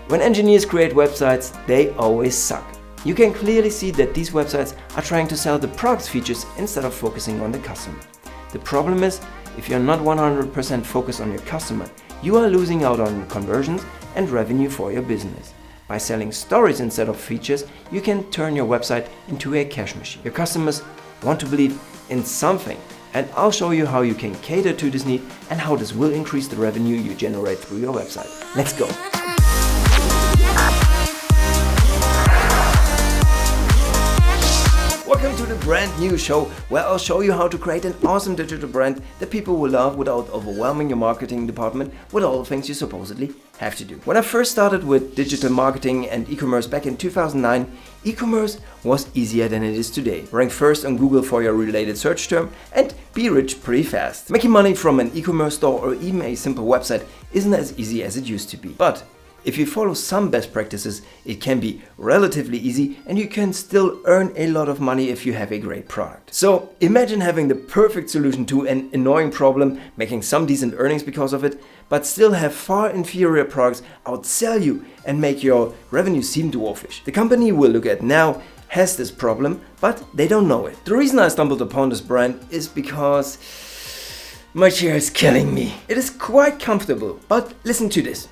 When engineers create websites, they always suck. You can clearly see that these websites are trying to sell the product's features instead of focusing on the customer. The problem is, if you're not 100% focused on your customer, you are losing out on conversions and revenue for your business. By selling stories instead of features, you can turn your website into a cash machine. Your customers want to believe in something, and I'll show you how you can cater to this need and how this will increase the revenue you generate through your website. Let's go! Welcome to the brand new show where I'll show you how to create an awesome digital brand that people will love without overwhelming your marketing department with all the things you supposedly have to do. When I first started with digital marketing and e-commerce back in 2009, e-commerce was easier than it is today. Rank first on Google for your related search term and be rich pretty fast. Making money from an e-commerce store or even a simple website isn't as easy as it used to be. But if you follow some best practices, it can be relatively easy and you can still earn a lot of money if you have a great product. So imagine having the perfect solution to an annoying problem, making some decent earnings because of it, but still have far inferior products outsell you and make your revenue seem dwarfish. The company we'll look at now has this problem, but they don't know it. The reason I stumbled upon this brand is because my chair is killing me. It is quite comfortable, but listen to this.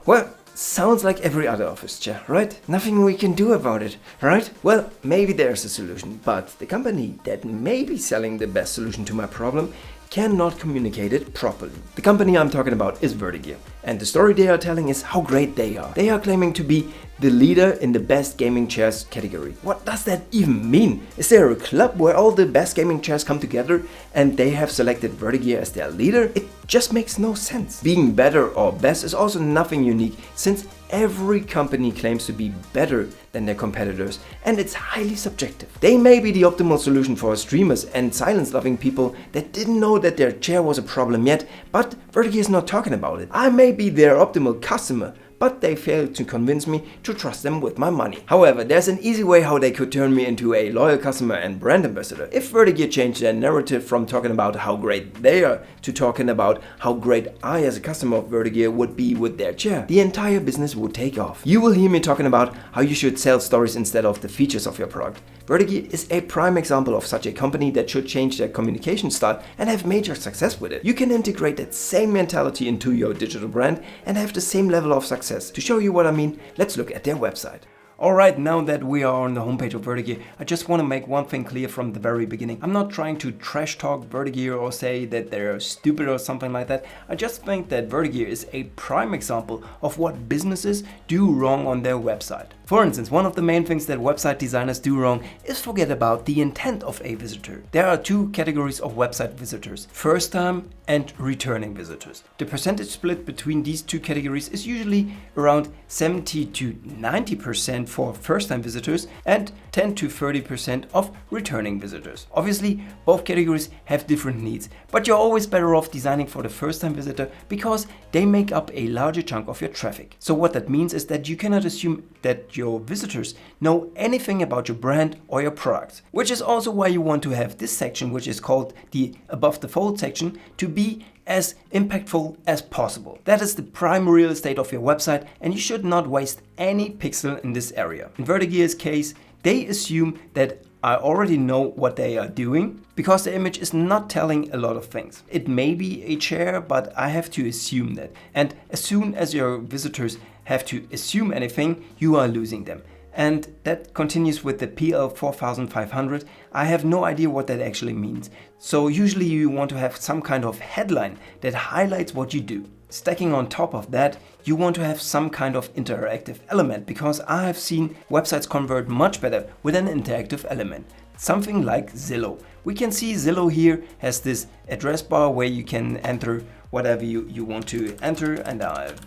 Well, sounds like every other office chair, right? Nothing we can do about it, right? Well, maybe there's a solution, but the company that may be selling the best solution to my problem cannot communicate it properly. The company I'm talking about is Vertigear, and the story they are telling is how great they are. They are claiming to be the leader in the best gaming chairs category. What does that even mean? Is there a club where all the best gaming chairs come together and they have selected Vertigear as their leader? It just makes no sense. Being better or best is also nothing unique, since every company claims to be better than their competitors, and it's highly subjective. They may be the optimal solution for streamers and silence-loving people that didn't know that their chair was a problem yet, but Vertigear is not talking about it. I may be their optimal customer, but they failed to convince me to trust them with my money. However, there's an easy way how they could turn me into a loyal customer and brand ambassador. If Vertigear changed their narrative from talking about how great they are to talking about how great I as a customer of Vertigear would be with their chair, the entire business would take off. You will hear me talking about how you should sell stories instead of the features of your product. Vertigear is a prime example of such a company that should change their communication style and have major success with it. You can integrate that same mentality into your digital brand and have the same level of success. To show you what I mean, let's look at their website. Alright, now that we are on the homepage of Vertigear, I just want to make one thing clear from the very beginning. I'm not trying to trash talk Vertigear or say that they're stupid or something like that. I just think that Vertigear is a prime example of what businesses do wrong on their website. For instance, one of the main things that website designers do wrong is forget about the intent of a visitor. There are two categories of website visitors: first time and returning visitors. The percentage split between these two categories is usually around 70 to 90% for first time visitors and 10 to 30% of returning visitors. Obviously, both categories have different needs, but you're always better off designing for the first time visitor because they make up a larger chunk of your traffic. So what that means is that you cannot assume that your visitors know anything about your brand or your product, which is also why you want to have this section, which is called the above the fold section, to be as impactful as possible. That is the prime real estate of your website, and you should not waste any pixel in this area. In Vertigear's case, they assume that I already know what they are doing because the image is not telling a lot of things. It may be a chair, but I have to assume that. And as soon as your visitors have to assume anything, you are losing them. And that continues with the PL4500. I have no idea what that actually means. So usually you want to have some kind of headline that highlights what you do. Stacking on top of that, you want to have some kind of interactive element, because I have seen websites convert much better with an interactive element. Something like Zillow. We can see Zillow here has this address bar where you can enter whatever you want to enter, and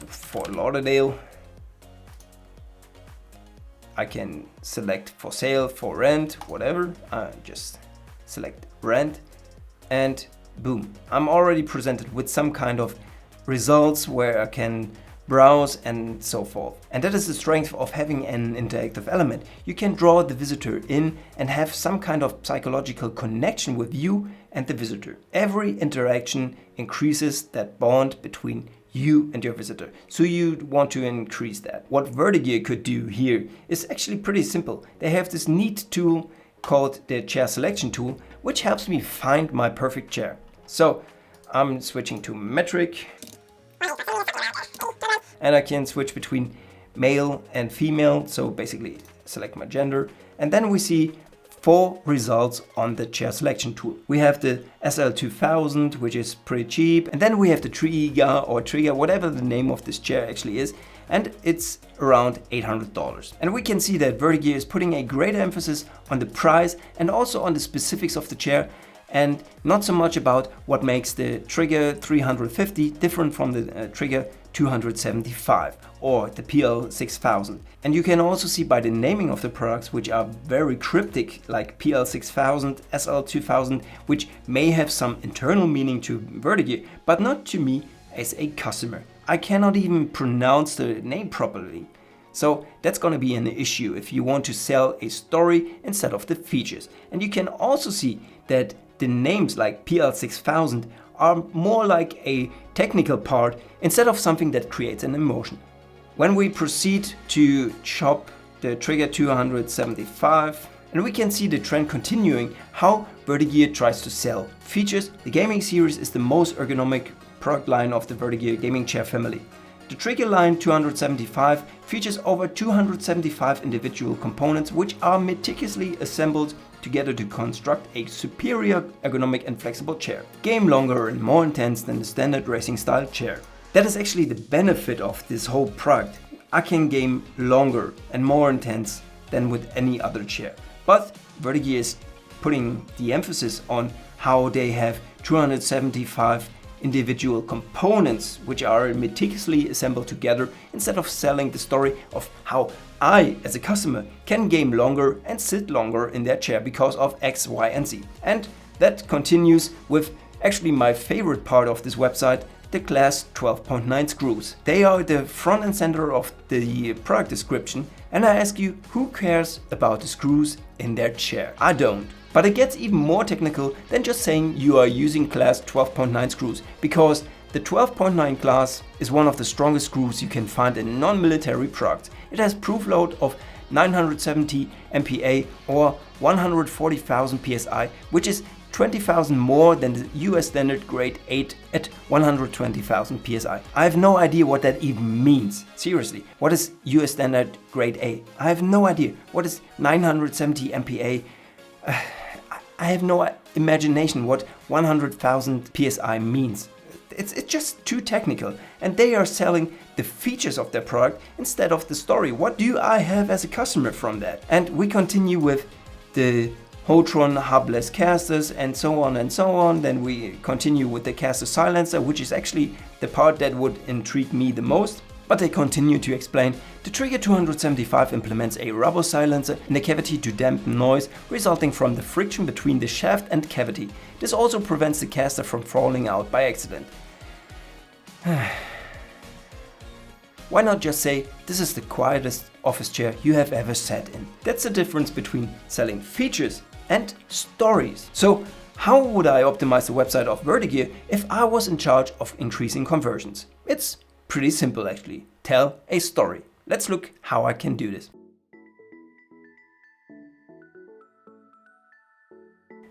for Lauderdale, I can select for sale, for rent, whatever. Just select rent, and boom, I'm already presented with some kind of results where I can browse and so forth. And that is the strength of having an interactive element. You can draw the visitor in and have some kind of psychological connection with you and the visitor. Every interaction increases that bond between you and your visitor. So you want to increase that. What Vertigear could do here is actually pretty simple. They have this neat tool called the chair selection tool, which helps me find my perfect chair. So I'm switching to metric, and I can switch between male and female, so basically select my gender, and then we see 4 results on the chair selection tool. We have the SL2000, which is pretty cheap, and then we have the Trigger, whatever the name of this chair actually is, and it's around $800. And we can see that Vertigear is putting a greater emphasis on the price and also on the specifics of the chair, and not so much about what makes the Trigger 350 different from the Trigger 275 or the PL6000. And you can also see by the naming of the products, which are very cryptic, like PL6000, SL2000, which may have some internal meaning to Vertigear, but not to me as a customer. I cannot even pronounce the name properly. So that's going to be an issue if you want to sell a story instead of the features. And you can also see that the names like PL6000 are more like a technical part instead of something that creates an emotion. When we proceed to shop the Trigger 275, and we can see the trend continuing how Vertigear tries to sell features. The gaming series is the most ergonomic product line of the Vertigear gaming chair family. The Trigger line 275 features over 275 individual components which are meticulously assembled together to construct a superior ergonomic and flexible chair. Game longer and more intense than the standard racing style chair. That is actually the benefit of this whole product. I can game longer and more intense than with any other chair. But Vertigear is putting the emphasis on how they have 275 individual components which are meticulously assembled together instead of selling the story of how I, as a customer, can game longer and sit longer in their chair because of X, Y, and Z. And that continues with actually my favorite part of this website, the Class 12.9 screws. They are the front and center of the product description, and I ask you, who cares about the screws in their chair? I don't. But it gets even more technical than just saying you are using Class 12.9 screws, because the 12.9 class is one of the strongest screws you can find in non-military products. It has proof load of 970 MPa or 140,000 psi, which is 20,000 more than the US standard grade 8 at 120,000 psi. I have no idea what that even means. Seriously, what is US standard grade A? I have no idea. What is 970 MPa? I have no imagination what 100,000 psi means. It's just too technical, and they are selling the features of their product instead of the story. What do I have as a customer from that? And we continue with the Hotron hubless casters and so on and so on. Then we continue with the caster silencer, which is actually the part that would intrigue me the most. But they continue to explain the Trigger 275 implements a rubber silencer in the cavity to dampen noise resulting from the friction between the shaft and cavity. This also prevents the caster from falling out by accident. Why not just say, this is the quietest office chair you have ever sat in? That's the difference between selling features and stories. So how would I optimize the website of Vertigear if I was in charge of increasing conversions? It's pretty simple actually. Tell a story. Let's look how I can do this.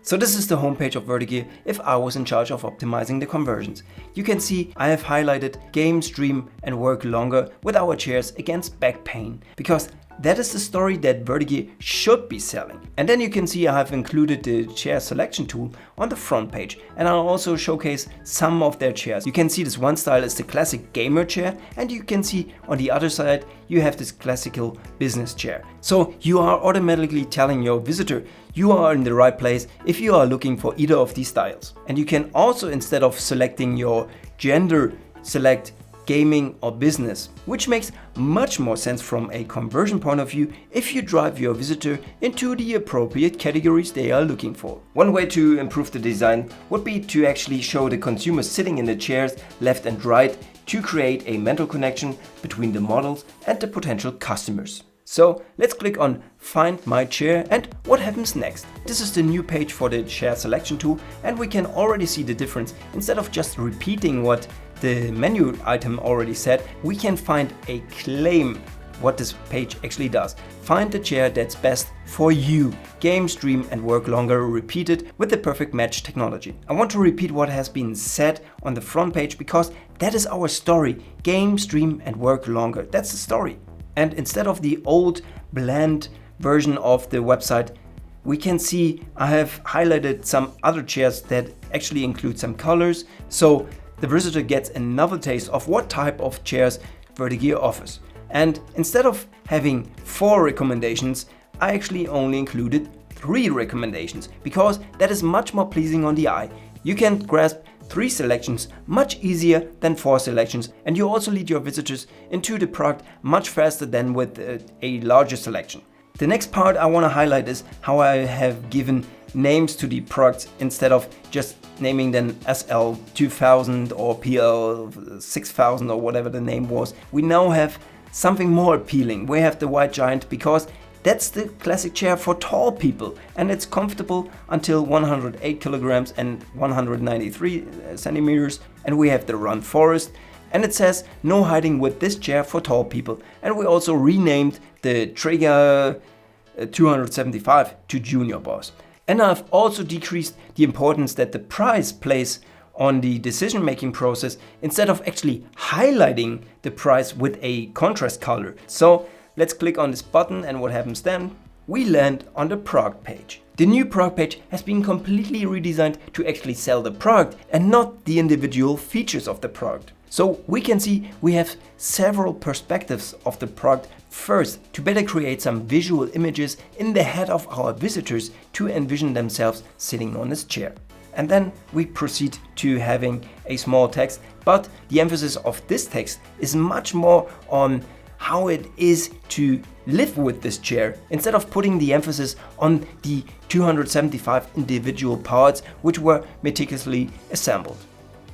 So this is the homepage of Vertigear if I was in charge of optimizing the conversions. You can see I have highlighted game, stream and work longer with our chairs against back pain, because that is the story that Vertigear should be selling. And then you can see I have included the chair selection tool on the front page, and I'll also showcase some of their chairs. You can see this one style is the classic gamer chair, and you can see on the other side you have this classical business chair. So you are automatically telling your visitor you are in the right place if you are looking for either of these styles. And you can also, instead of selecting your gender, select gaming or business, which makes much more sense from a conversion point of view if you drive your visitor into the appropriate categories they are looking for. One way to improve the design would be to actually show the consumers sitting in the chairs left and right to create a mental connection between the models and the potential customers. So let's click on Find My Chair, and what happens next? This is the new page for the chair selection tool, and we can already see the difference. Instead of just repeating what the menu item already said, we can find a claim what this page actually does. Find the chair that's best for you. Game, stream and work longer, repeated with the perfect match technology. I want to repeat what has been said on the front page because that is our story. Game, stream and work longer. That's the story. And instead of the old bland version of the website, we can see I have highlighted some other chairs that actually include some colors. So the visitor gets another taste of what type of chairs Verdagear offers. And instead of having 4 recommendations, I actually only included 3 recommendations because that is much more pleasing on the eye. You can grasp 3 selections much easier than 4 selections, and you also lead your visitors into the product much faster than with a larger selection. The next part I want to highlight is how I have given names to the products instead of just naming them SL2000 or PL6000 or whatever the name was. We now have something more appealing. We have the White Giant because that's the classic chair for tall people, and it's comfortable until 108 kilograms and 193 centimeters. And we have the Run Forest, and it says no hiding with this chair for tall people. And we also renamed the Traeger 275 to Junior Boss. And I've also decreased the importance that the price plays on the decision-making process instead of actually highlighting the price with a contrast color. So let's click on this button, and what happens then? We land on the product page. The new product page has been completely redesigned to actually sell the product and not the individual features of the product. So we can see we have several perspectives of the product. First, to better create some visual images in the head of our visitors to envision themselves sitting on this chair. And then we proceed to having a small text, but the emphasis of this text is much more on how it is to live with this chair, instead of putting the emphasis on the 275 individual parts which were meticulously assembled.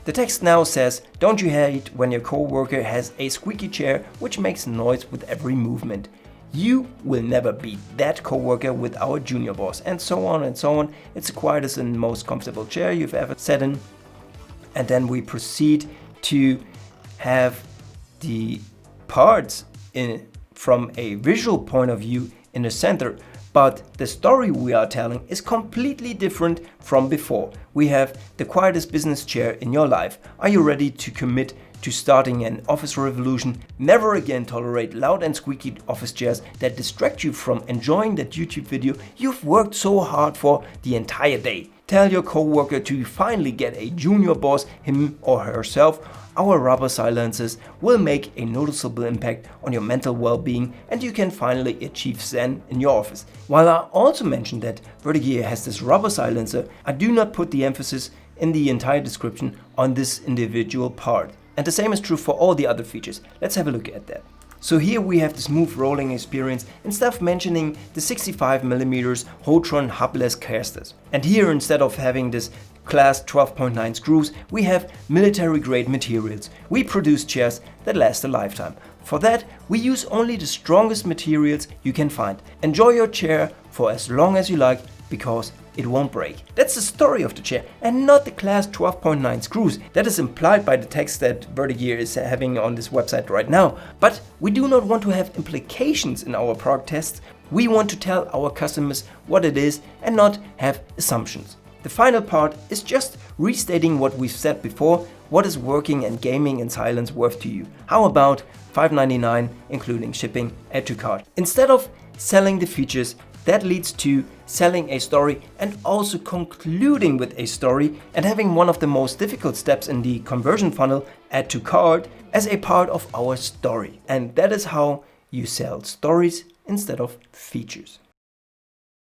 The text now says, don't you hate when your coworker has a squeaky chair which makes noise with every movement? You will never beat that coworker with our Junior Boss, and so on and so on. It's the quietest and most comfortable chair you've ever sat in. And then we proceed to have the parts from a visual point of view in the center. But the story we are telling is completely different from before. We have the quietest business chair in your life. Are you ready to commit to starting an office revolution? Never again tolerate loud and squeaky office chairs that distract you from enjoying that YouTube video you've worked so hard for the entire day. Tell your coworker to finally get a Junior Boss, him or herself. Our rubber silencers will make a noticeable impact on your mental well-being, and you can finally achieve Zen in your office. While I also mentioned that Verdagear has this rubber silencer, I do not put the emphasis in the entire description on this individual part. And the same is true for all the other features. Let's have a look at that. So here we have the smooth rolling experience instead of mentioning the 65mm Hotron hubless casters. And here, instead of having this class 12.9 screws, we have military grade materials. We produce chairs that last a lifetime. For that, we use only the strongest materials you can find. Enjoy your chair for as long as you like, because it won't break. That's the story of the chair, and not the class 12.9 screws. That is implied by the text that Verdagear is having on this website right now. But we do not want to have implications in our product tests. We want to tell our customers what it is and not have assumptions. The final part is just restating what we've said before. What is working and gaming in silence worth to you? How about $5.99 including shipping, add to cart? Instead of selling the features, that leads to selling a story and also concluding with a story and having one of the most difficult steps in the conversion funnel, add to cart, as a part of our story. And that is how you sell stories instead of features.